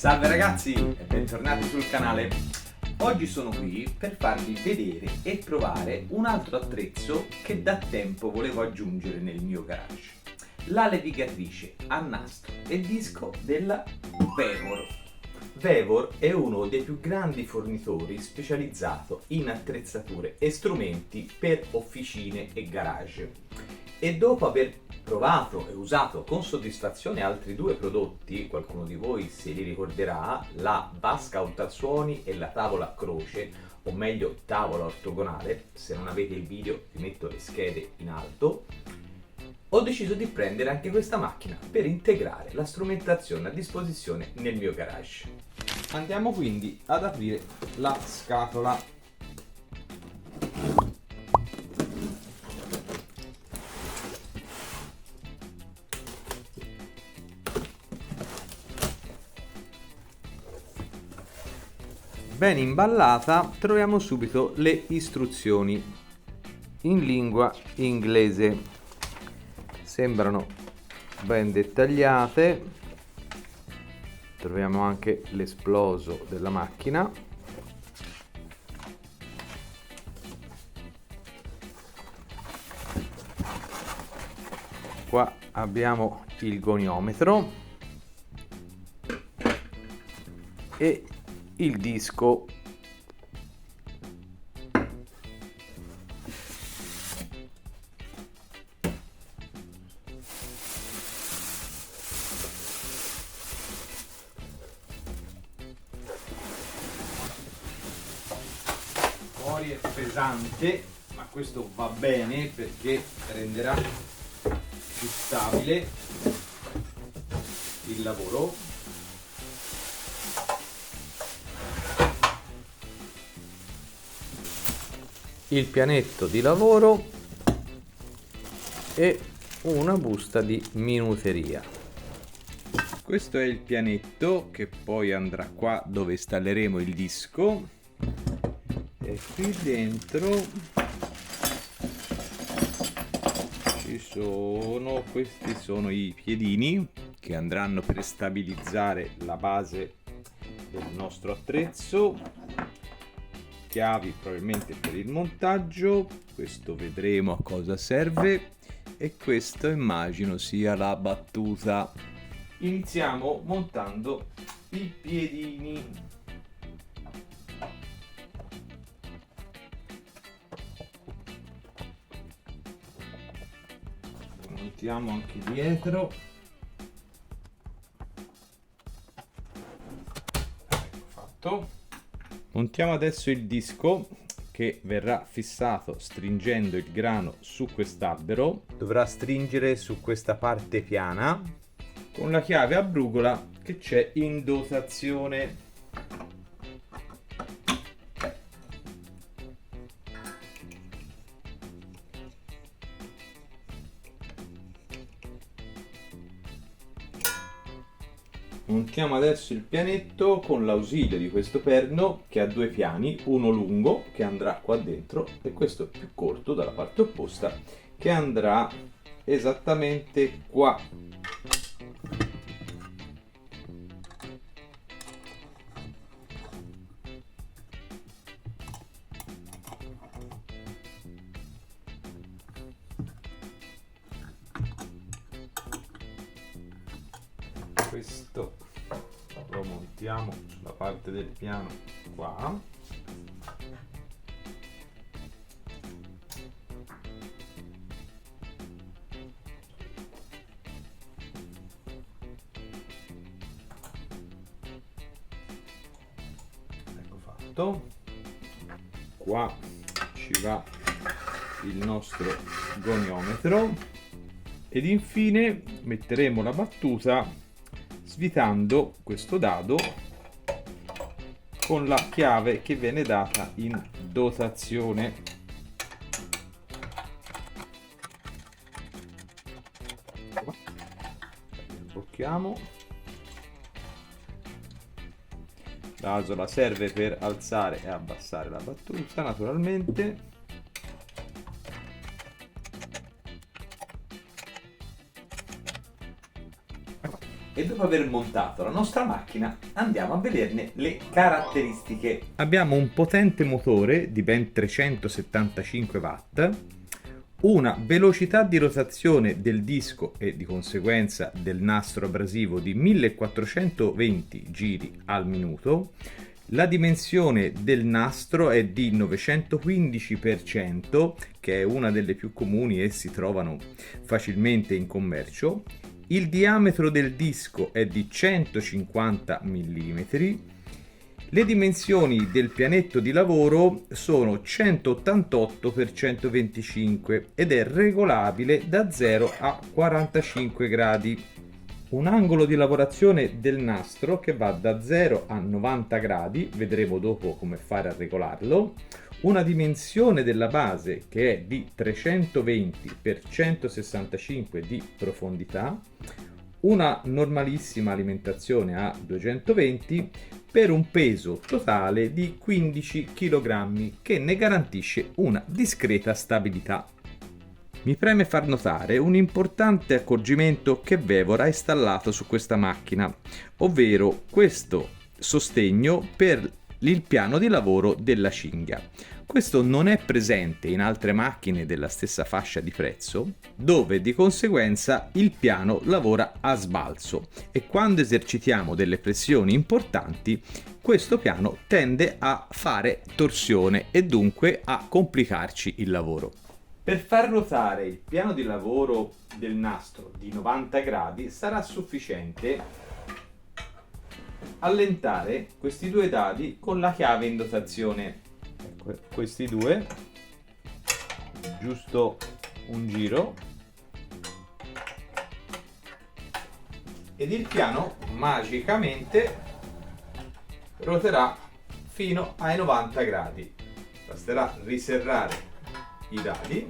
Salve ragazzi e bentornati sul canale. Oggi sono qui per farvi vedere e provare un altro attrezzo che da tempo volevo aggiungere nel mio garage. La levigatrice a nastro e disco della Vevor. Vevor è uno dei più grandi fornitori specializzato in attrezzature e strumenti per officine e garage. E dopo aver provato e usato con soddisfazione altri due prodotti, qualcuno di voi se li ricorderà, la vasca ultrasuoni e la tavola a croce, o meglio tavola ortogonale, se non avete il video vi metto le schede in alto, ho deciso di prendere anche questa macchina per integrare la strumentazione a disposizione nel mio garage. Andiamo quindi ad aprire la scatola. Ben imballata troviamo subito le istruzioni in lingua inglese. Sembrano ben dettagliate. Troviamo anche l'esploso della macchina. Qua abbiamo il goniometro e il disco. Fuori è pesante, ma questo va bene perché renderà più stabile il lavoro. Il pianetto di lavoro e una busta di minuteria. Questo è il pianetto che poi andrà qua dove installeremo il disco, e qui dentro questi sono i piedini che andranno per stabilizzare la base del nostro attrezzo, chiavi probabilmente per il montaggio, questo vedremo a cosa serve, e questo immagino sia la battuta. Iniziamo montando i piedini. Montiamo anche dietro. Ecco fatto. Montiamo adesso il disco che verrà fissato stringendo il grano su quest'albero. Dovrà stringere su questa parte piana con la chiave a brugola che c'è in dotazione. Montiamo adesso il pianetto con l'ausilio di questo perno che ha due piani, uno lungo che andrà qua dentro e questo più corto dalla parte opposta che andrà esattamente qua. Questo lo montiamo sulla parte del piano qua. Ecco fatto. Qua ci va il nostro goniometro ed infine metteremo la battuta svitando questo dado con la chiave che viene data in dotazione. Blocchiamo. L'asola serve per alzare e abbassare la battuta naturalmente. e dopo aver montato la nostra macchina andiamo a vederne le caratteristiche. Abbiamo un potente motore di ben 375 watt, una velocità di rotazione del disco e di conseguenza del nastro abrasivo di 1420 giri al minuto. La dimensione del nastro è di 915%, che è una delle più comuni e si trovano facilmente in commercio. Il diametro del disco è di 150 mm. Le dimensioni del pianetto di lavoro sono 188 x 125 ed è regolabile da 0 a 45 gradi. Un angolo di lavorazione del nastro che va da 0 a 90 gradi, vedremo dopo come fare a regolarlo, una dimensione della base che è di 320 x 165 di profondità, una normalissima alimentazione a 220 per un peso totale di 15 kg che ne garantisce una discreta stabilità. Mi preme far notare un importante accorgimento che Vevor ha installato su questa macchina, ovvero questo sostegno per il piano di lavoro della cinghia. Questo non è presente in altre macchine della stessa fascia di prezzo, dove di conseguenza il piano lavora a sbalzo e quando esercitiamo delle pressioni importanti questo piano tende a fare torsione e dunque a complicarci il lavoro. Per far ruotare il piano di lavoro del nastro di 90 gradi sarà sufficiente allentare questi due dadi con la chiave in dotazione. Ecco, questi due, giusto un giro, ed il piano magicamente ruoterà fino ai 90 gradi. Basterà riserrare i dadi,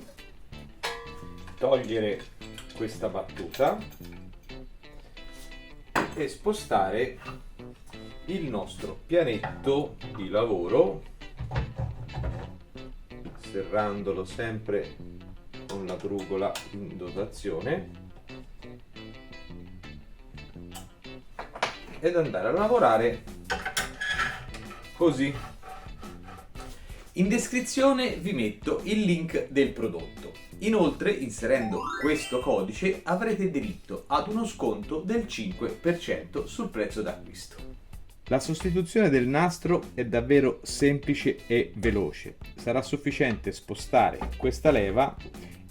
togliere questa battuta e spostare il nostro pianetto di lavoro, serrandolo sempre con la brugola in dotazione, ed andare a lavorare così. In descrizione vi metto il link del prodotto. Inoltre, inserendo questo codice avrete diritto ad uno sconto del 5% sul prezzo d'acquisto. La sostituzione del nastro è davvero semplice e veloce. Sarà sufficiente spostare questa leva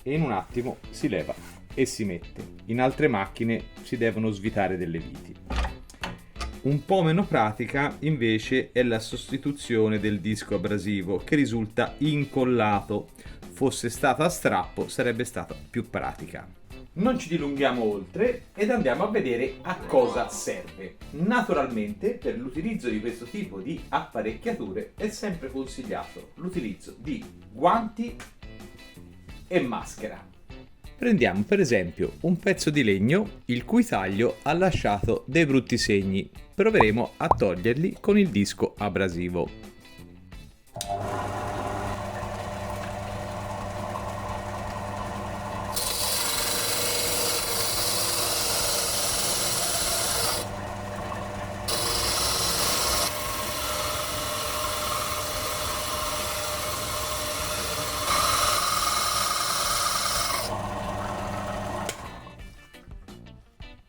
e in un attimo si leva e si mette. In altre macchine si devono svitare delle viti. Un po' meno pratica invece è la sostituzione del disco abrasivo che risulta incollato. Fosse stata a strappo sarebbe stata più pratica. Non ci dilunghiamo oltre ed andiamo a vedere a cosa serve. Naturalmente per l'utilizzo di questo tipo di apparecchiature è sempre consigliato l'utilizzo di guanti e maschera. Prendiamo per esempio un pezzo di legno il cui taglio ha lasciato dei brutti segni. Proveremo a toglierli con il disco abrasivo.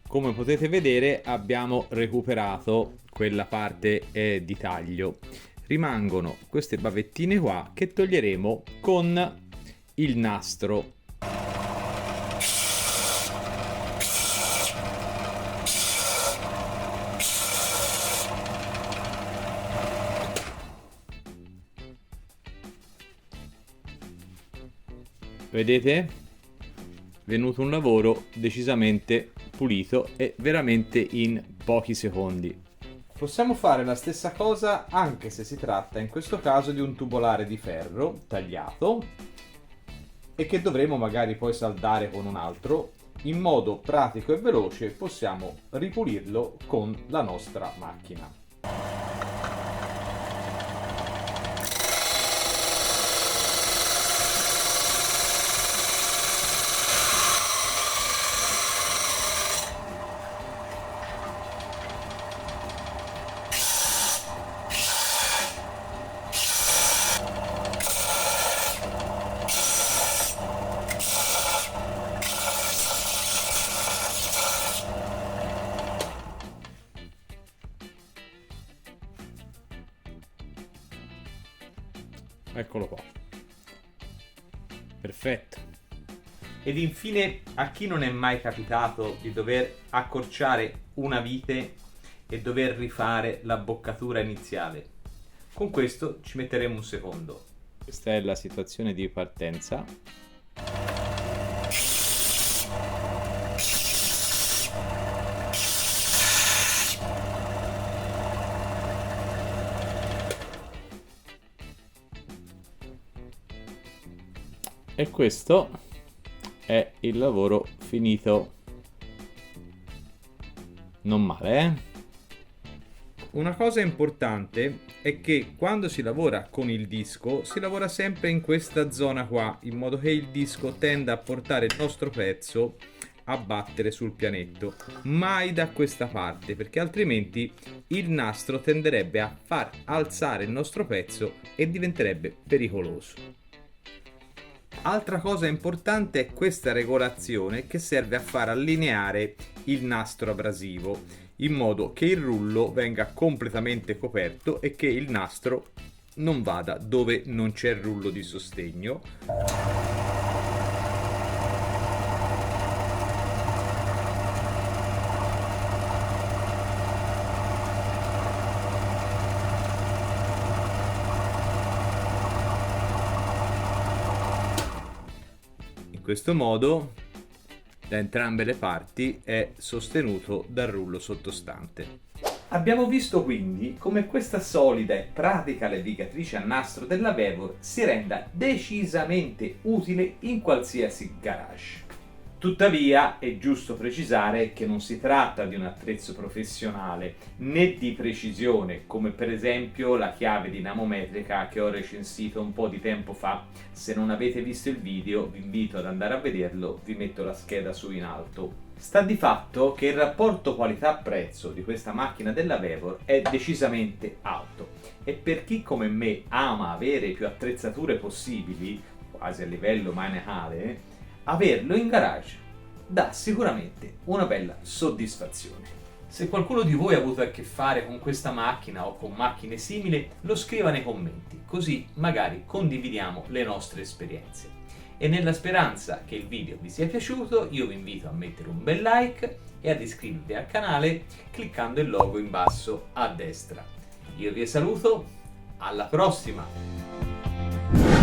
Come potete vedere abbiamo recuperato quella parte di taglio. Rimangono queste bavettine qua che toglieremo con il nastro. Vedete? Venuto un lavoro decisamente pulito e veramente in pochi secondi. Possiamo fare la stessa cosa anche se si tratta in questo caso di un tubolare di ferro tagliato e che dovremo magari poi saldare con un altro. In modo pratico e veloce possiamo ripulirlo con la nostra macchina. Eccolo qua. Perfetto. Ed infine, a chi non è mai capitato di dover accorciare una vite e dover rifare la boccatura iniziale? Con questo ci metteremo un secondo. Questa è la situazione di partenza. E questo è il lavoro finito. Non male, eh? Una cosa importante è che quando si lavora con il disco si lavora sempre in questa zona qua, in modo che il disco tenda a portare il nostro pezzo a battere sul pianetto, mai da questa parte, perché altrimenti il nastro tenderebbe a far alzare il nostro pezzo e diventerebbe pericoloso. Altra cosa importante è questa regolazione che serve a far allineare il nastro abrasivo in modo che il rullo venga completamente coperto e che il nastro non vada dove non c'è il rullo di sostegno. In questo modo da entrambe le parti è sostenuto dal rullo sottostante. Abbiamo visto quindi come questa solida e pratica levigatrice a nastro della Vevor si renda decisamente utile in qualsiasi garage. Tuttavia è giusto precisare che non si tratta di un attrezzo professionale né di precisione, come per esempio la chiave dinamometrica che ho recensito un po' di tempo fa. Se non avete visto il video vi invito ad andare a vederlo, vi metto la scheda su in alto. Sta di fatto che il rapporto qualità-prezzo di questa macchina della Vevor è decisamente alto e per chi come me ama avere più attrezzature possibili, quasi a livello maniacale, averlo in garage dà sicuramente una bella soddisfazione. Se qualcuno di voi ha avuto a che fare con questa macchina o con macchine simili, lo scriva nei commenti, così magari condividiamo le nostre esperienze. E nella speranza che il video vi sia piaciuto, io vi invito a mettere un bel like e ad iscrivervi al canale cliccando il logo in basso a destra. Io vi saluto, alla prossima!